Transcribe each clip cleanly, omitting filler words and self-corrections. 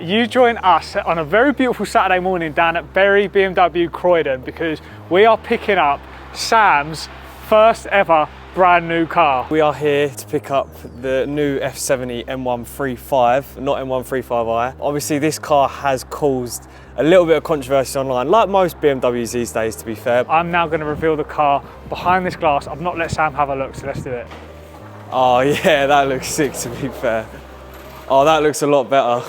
You join us on a very beautiful Saturday morning down at Bury BMW Croydon because we are picking up Sam's first ever brand new car. We are here to pick up the new F70 M135, not M135i. Obviously this car has caused a little bit of controversy online, like most BMWs these days, to be fair. I'm now going to reveal the car behind this glass. I've not let Sam have a look, so let's do it. Oh yeah, that looks sick, to be fair. Oh, that looks a lot better.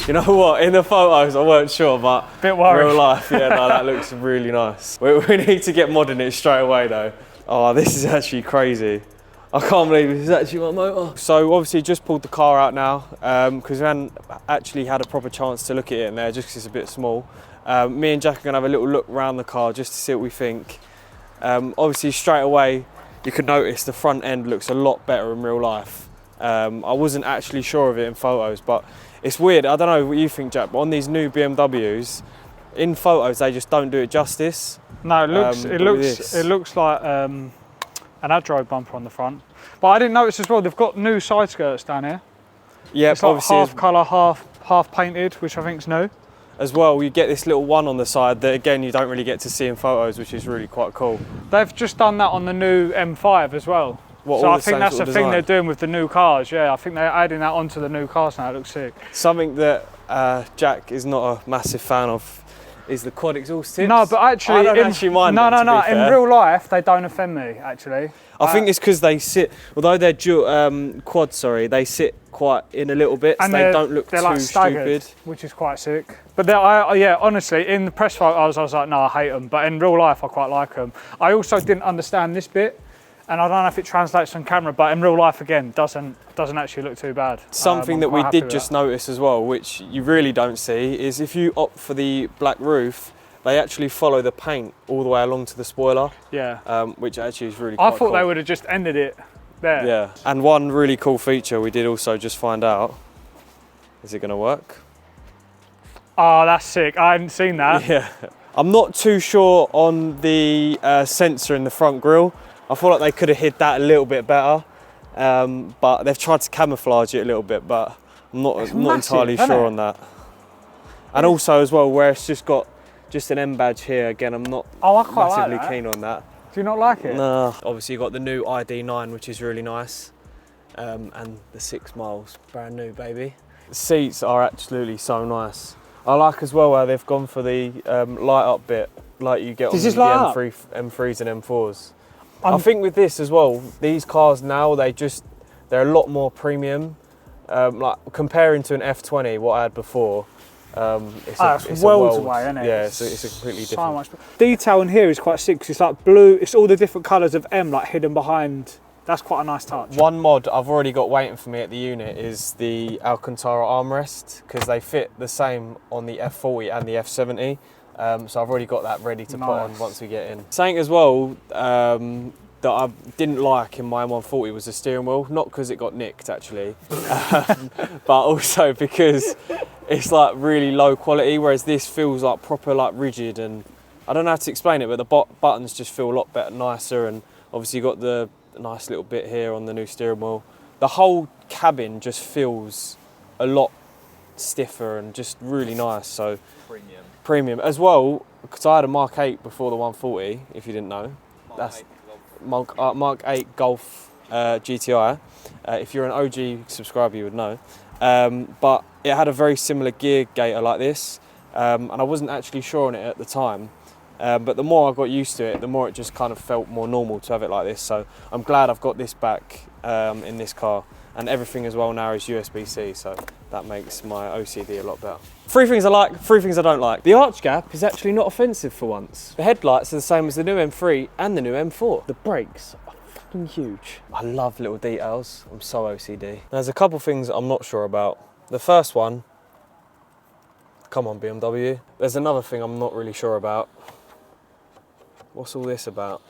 You know what, in the photos I weren't sure, but bit worried. Real life, yeah, no, that looks really nice. We need to get modding it straight away though. Oh, this is actually crazy. I can't believe this is actually my motor. So obviously just pulled the car out now, because we hadn't actually had a proper chance to look at it in there, just because it's a bit small. Me and Jack are gonna have a little look around the car just to see what we think. Obviously straight away, you can notice the front end looks a lot better in real life. I wasn't actually sure of it in photos, but it's weird. I don't know what you think, Jack, but on these new BMWs, in photos they just don't do it justice. No, it looks like an Adroid bumper on the front. But I didn't notice as well, they've got new side skirts down here. Yeah, it's like half colour, half painted, which I think is new. As well, you get this little one on the side that again you don't really get to see in photos, which is really quite cool. They've just done that on the new M5 as well. What, so I think that's the thing they're doing with the new cars. Yeah, I think they're adding that onto the new cars now. It looks sick. Something that Jack is not a massive fan of is the quad exhaust tips. No, but actually, I don't actually mind no. In real life, they don't offend me actually. I think it's because they sit, although they're quad, sorry, they sit quite in a little bit, so they don't look too like staggered, stupid. Which is quite sick. But yeah, honestly, in the press photos, I was like, no, I hate them. But in real life, I quite like them. I also didn't understand this bit. And I don't know if it translates on camera, but in real life, again, doesn't actually look too bad. Something that we did just notice as well, which you really don't see, is if you opt for the black roof, they actually follow the paint all the way along to the spoiler. Yeah. Which actually is really quite cool. I thought they would have just ended it there. Yeah. And one really cool feature we did also just find out, is it going to work? Oh, that's sick. I hadn't seen that. Yeah. I'm not too sure on the sensor in the front grille. I feel like they could have hid that a little bit better, but they've tried to camouflage it a little bit, but I'm not entirely sure on that. And also as well, where it's just got an M badge here, again, I'm not massively keen on that. Do you not like it? No. Obviously you've got the new ID9, which is really nice, and the 6 miles, brand new, baby. The seats are absolutely so nice. I like as well how they've gone for the light up bit, like you get on the M3s and M4s. I think with this as well, these cars now, they're a lot more premium. Like comparing to an F20, what I had before, it's worlds away, isn't it? Yeah, it's a completely different. So much detail in here is quite sick, 'cause it's like blue, it's all the different colours of M like hidden behind. That's quite a nice touch. One mod I've already got waiting for me at the unit is the Alcantara armrest, because they fit the same on the F40 and the F70. So I've already got that ready to put on once we get in. Something as well that I didn't like in my M140 was the steering wheel, not because it got nicked actually, but also because it's like really low quality, whereas this feels like proper like rigid, and I don't know how to explain it, but the buttons just feel a lot better, nicer, and obviously you got the nice little bit here on the new steering wheel. The whole cabin just feels a lot stiffer and just really nice. So premium as well, because I had a Mark 8 before the 140, if you didn't know. That's Mark 8 Golf GTI. If you're an OG subscriber, you would know. But it had a very similar gear gaiter like this, and I wasn't actually sure on it at the time. But the more I got used to it, the more it just kind of felt more normal to have it like this. So I'm glad I've got this back in this car. And everything as well now is USB-C, so that makes my OCD a lot better. 3 things I like, 3 things I don't like. The arch gap is actually not offensive for once. The headlights are the same as the new M3 and the new M4. The brakes are fucking huge. I love little details. I'm so OCD. There's a couple things I'm not sure about. The first one, come on BMW. There's another thing I'm not really sure about. What's all this about?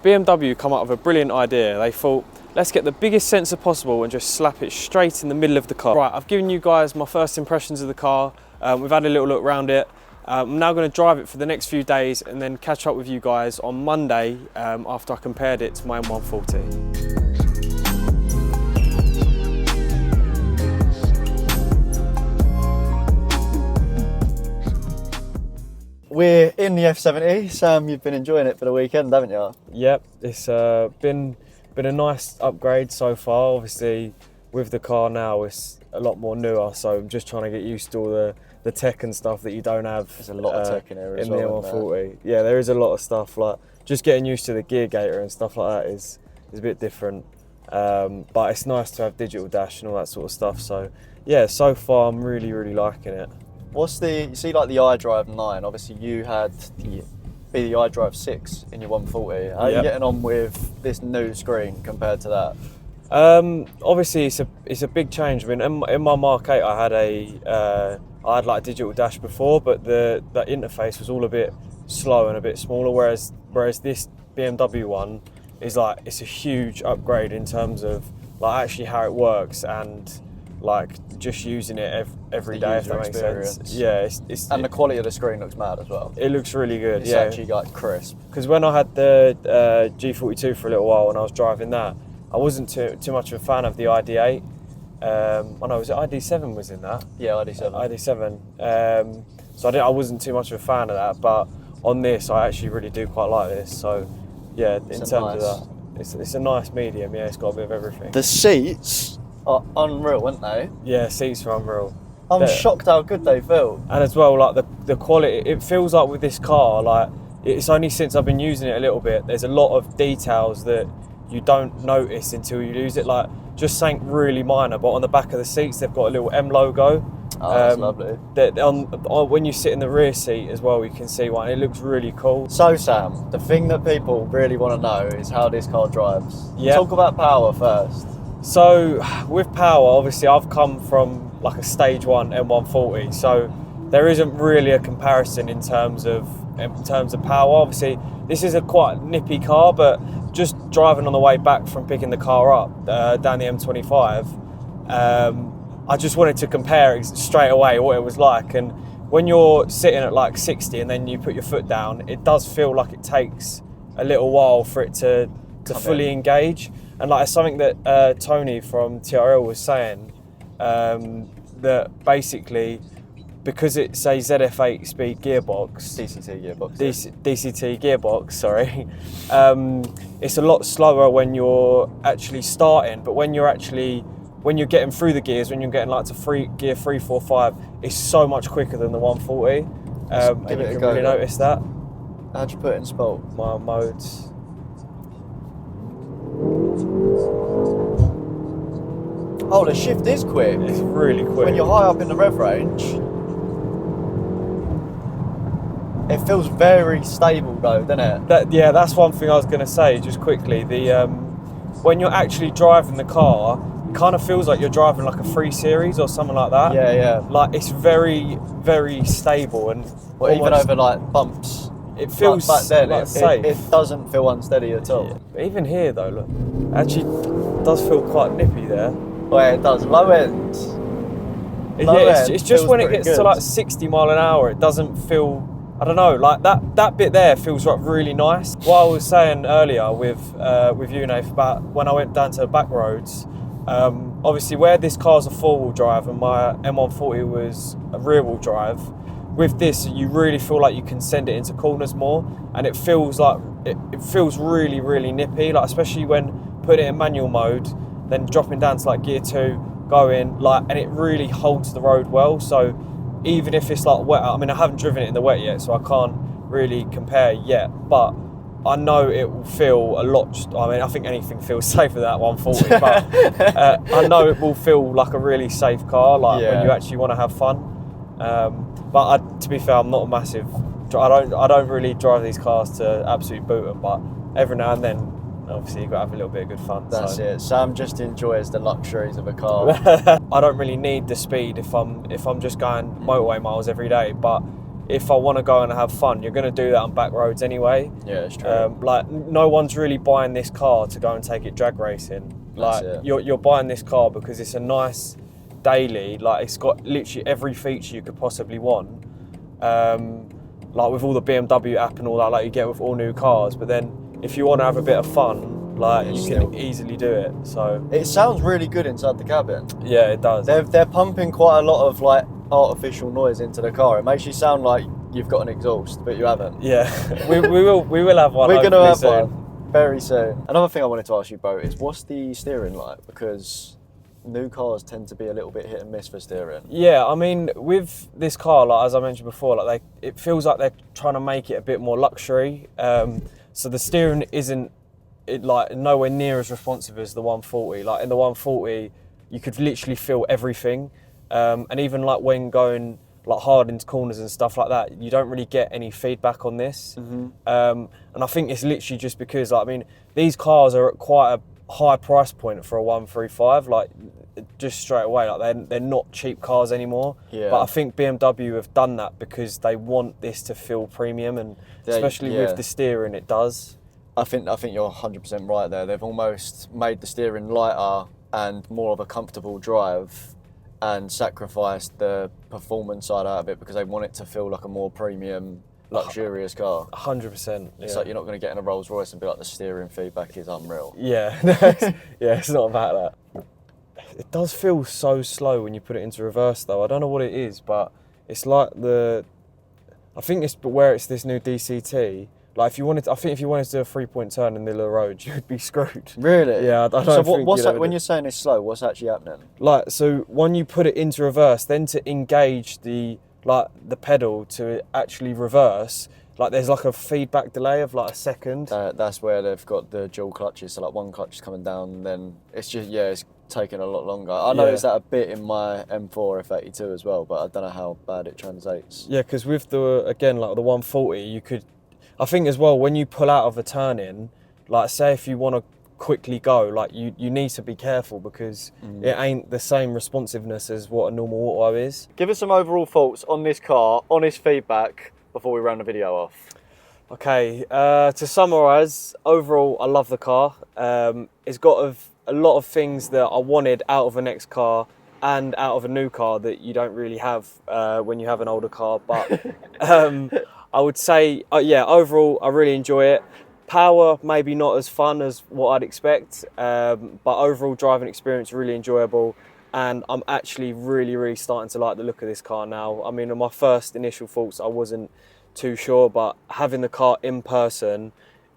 BMW come up with a brilliant idea. They thought, let's get the biggest sensor possible and just slap it straight in the middle of the car. Right, I've given you guys my first impressions of the car. We've had a little look around it. I'm now going to drive it for the next few days and then catch up with you guys on Monday after I compared it to my M140. We're in the F70. Sam, you've been enjoying it for the weekend, haven't you? Yep, it's been a nice upgrade so far. Obviously, with the car now, it's a lot more newer, so I'm just trying to get used to all the tech and stuff that you don't have. There's a lot of tech in here as well. In the M140. Yeah, there is a lot of stuff, like just getting used to the gear gator and stuff like that is a bit different. But it's nice to have digital dash and all that sort of stuff. So yeah, so far I'm really liking it. What's you see like the iDrive 9, obviously you had the iDrive 6 in your 140. How are you getting on with this new screen compared to that? Obviously it's a big change. I mean, in my Mark 8 I had like a digital dash before, but the interface was all a bit slow and a bit smaller, whereas this BMW one is like, it's a huge upgrade in terms of like actually how it works and like just using it every day, if that makes sense. Yeah, and the quality of the screen looks mad as well. It looks really good. It's actually like crisp. Because when I had the G42 for a little while and I was driving that, I wasn't too much of a fan of the ID8. I know, was it ID7 was in that? Yeah, ID7. ID7. So I wasn't too much of a fan of that, but on this I actually really do quite like this. So yeah, in terms of that, it's a nice medium. Yeah, it's got a bit of everything. The seats are unreal, aren't they? Yeah, seats are unreal. I'm shocked how good they feel. And as well, like the quality, it feels like with this car, like it's only since I've been using it a little bit, there's a lot of details that you don't notice until you use it. Like just something really minor, but on the back of the seats, they've got a little M logo. Oh, that's lovely. When you sit in the rear seat as well, you can see one. It looks really cool. So Sam, the thing that people really want to know is how this car drives. Yeah. Talk about power first. So with power, obviously I've come from like a stage 1 M140, so there isn't really a comparison in terms of power. Obviously this is a quite nippy car, but just driving on the way back from picking the car up down the M25, I just wanted to compare straight away what it was like. And when you're sitting at like 60 and then you put your foot down, it does feel like it takes a little while for it to fully engage. And like it's something that Tony from TRL was saying, that basically because it's a ZF8 speed gearbox, DCT gearbox, sorry, it's a lot slower when you're actually starting, but when you're getting through the gears, when you're getting like to gear 3, 4, 5, it's so much quicker than the 140. And you can really notice that. How'd you put it in sport? My modes. Oh, the shift is quick. It's really quick. When you're high up in the rev range, it feels very stable though, doesn't it? Yeah, that's one thing I was going to say just quickly. When you're actually driving the car, it kind of feels like you're driving like a 3 Series or something like that. Yeah. Like it's very stable and even over like bumps. It feels like back then, like safe. It doesn't feel unsteady at all. Yeah. But even here though, look, actually does feel quite nippy there. Well, it does. Low end. It's just when it gets to like 60 mile an hour, it doesn't feel, I don't know, like that bit there feels like really nice. What I was saying earlier with you, Nath, about when I went down to the back roads, obviously where this car's a 4-wheel drive and my M140 was a rear-wheel drive, with this you really feel like you can send it into corners more, and it feels like it feels really nippy, like especially when putting it in manual mode, then dropping down to like gear 2, going like, and it really holds the road well. So even if it's like wet, I mean I haven't driven it in the wet yet, so I can't really compare yet, but I know it will feel a lot, I mean I think anything feels safer than that 140, but I know it will feel like a really safe car, like when you actually want to have fun. But to be fair, I'm not a massive, I don't really drive these cars to absolute boot them, but every now and then obviously you've got to have a little bit of good fun. That's it. Sam just enjoys the luxuries of a car. I don't really need the speed if I'm just going motorway miles every day, but if I want to go and have fun, you're going to do that on back roads anyway. Yeah, it's true. Like, no one's really buying this car to go and take it drag racing. Like, you're buying this car because it's a nice daily. Like, it's got literally every feature you could possibly want. Like with all the BMW app and all that, like you get with all new cars. But then, if you want to have a bit of fun, like you can easily do it. So it sounds really good inside the cabin. Yeah, it does. They're pumping quite a lot of like artificial noise into the car. It makes you sound like you've got an exhaust, but you haven't. Yeah, we will have one. We're going to have soon. one very soon. Another thing I wanted to ask you, Bo, is what's the steering like? Because new cars tend to be a little bit hit and miss for steering. Yeah, I mean, with this car, like as I mentioned before, like it feels like they're trying to make it a bit more luxury. So the steering isn't like nowhere near as responsive as the 140. Like in the 140, you could literally feel everything, and even like when going like hard into corners and stuff like that, you don't really get any feedback on this. And I think it's literally just because, like, I mean, these cars are at quite a high price point for a 135, like just straight away, like they're not cheap cars anymore. Yeah. But I think BMW have done that because they want this to feel premium, and especially with the steering, it does. I think you're 100% right there. They've almost made the steering lighter and more of a comfortable drive, and sacrificed the performance side out of it because they want it to feel like a more premium, luxurious car. 100%. It's like you're not going to get in a Rolls Royce and be like, the steering feedback is unreal. Yeah, yeah, it's not about that. It does feel so slow when you put it into reverse, though. I don't know what it is, but it's like I think it's where it's this new DCT. Like if you wanted to do a 3-point turn in the middle of the road, you'd be screwed. Really? Yeah, I don't so think what's that, when you're saying it's slow, what's actually happening? Like, so when you put it into reverse, then to engage the pedal to actually reverse, like there's like a feedback delay of like a second. That's where they've got the dual clutches, so like one clutch is coming down, and then it's just, it's taking a lot longer. I noticed that a bit in my M4 F82 as well, but I don't know how bad it translates. Yeah, because with like the 140, you could, I think as well, when you pull out of a turn-in, like say if you want to quickly go, like you need to be careful because it ain't the same responsiveness as what a normal auto is. Give us some overall thoughts on this car, honest feedback, before we round the video off. Okay, to summarise, overall I love the car. It's got a lot of things that I wanted out of a next car and out of a new car that you don't really have when you have an older car, but I would say, overall I really enjoy it. Power, maybe not as fun as what I'd expect, but overall driving experience really enjoyable, and I'm actually really starting to like the look of this car now. I mean, on my first initial thoughts I wasn't too sure, but having the car in person,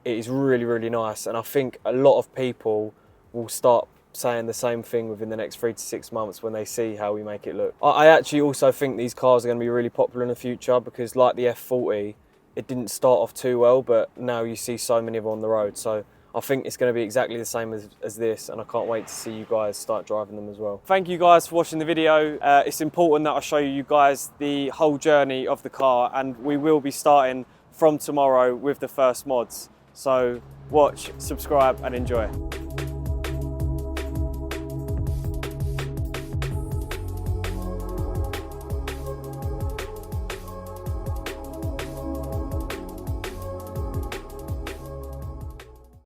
it is really nice, and I think a lot of people will start saying the same thing within the next 3 to 6 months when they see how we make it look. I actually also think these cars are going to be really popular in the future because, like the F40, it didn't start off too well, but now you see so many of them on the road. So I think it's going to be exactly the same as this, and I can't wait to see you guys start driving them as well. Thank you guys for watching the video. It's important that I show you guys the whole journey of the car, and we will be starting from tomorrow with the first mods. So watch, subscribe and enjoy.